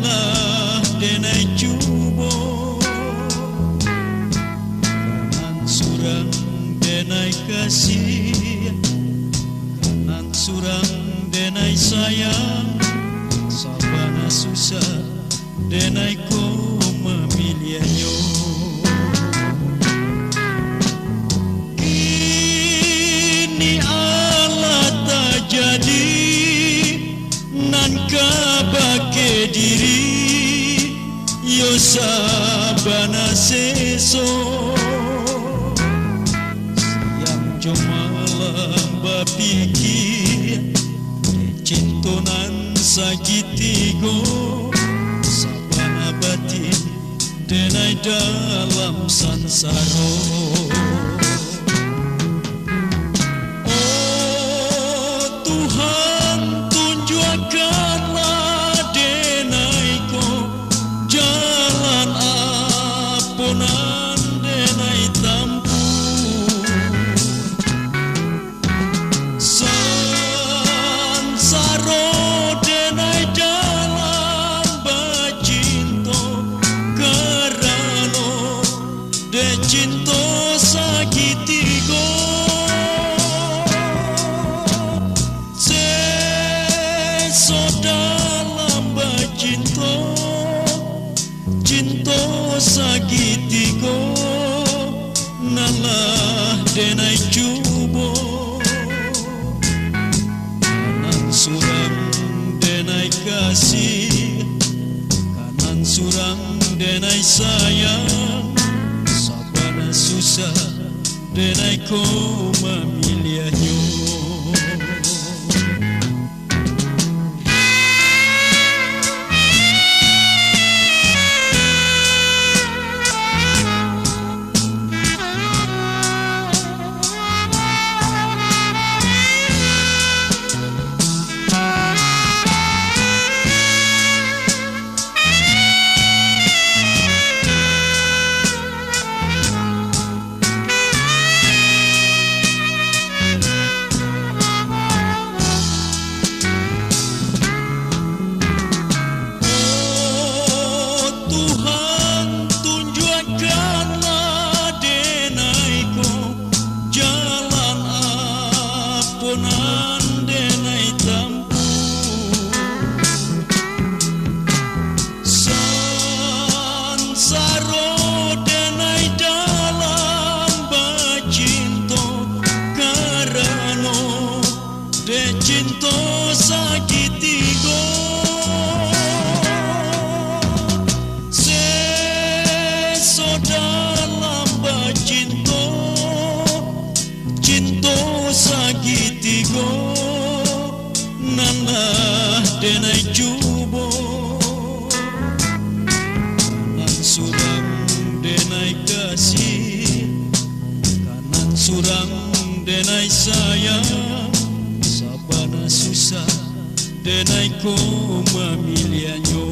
nalah denai cubo kanan surang denai kasih, kanan surang denai sayang, sabana susah denai ko memilihannya. Kini Allah tak jadi nan kabake diri, yo sabana seso siang cuma lamba pikir cintonan sakitigo, sabana batin denai dalam sansaro. Oh Tuhan, tunjukkanlah denaiku jalan apunan denai tampu, sansaro denai dalam bacinto, karano de cinto sakitigo. So dalam bacinto, cinto sakitigo, nalah denai cubo kanan surang denai kasih, kanan surang denai sayang, sabana susah denai ko memilihannya. Denai tampu, sansaro denai dalam bacinto, karano de cinto sakitigo. Seso dalam bacinto, cinto sakitigo, nalah denai cubo kanan surang denai kasih, kanan surang denai sayang, sabana susah denai ko memilihannya.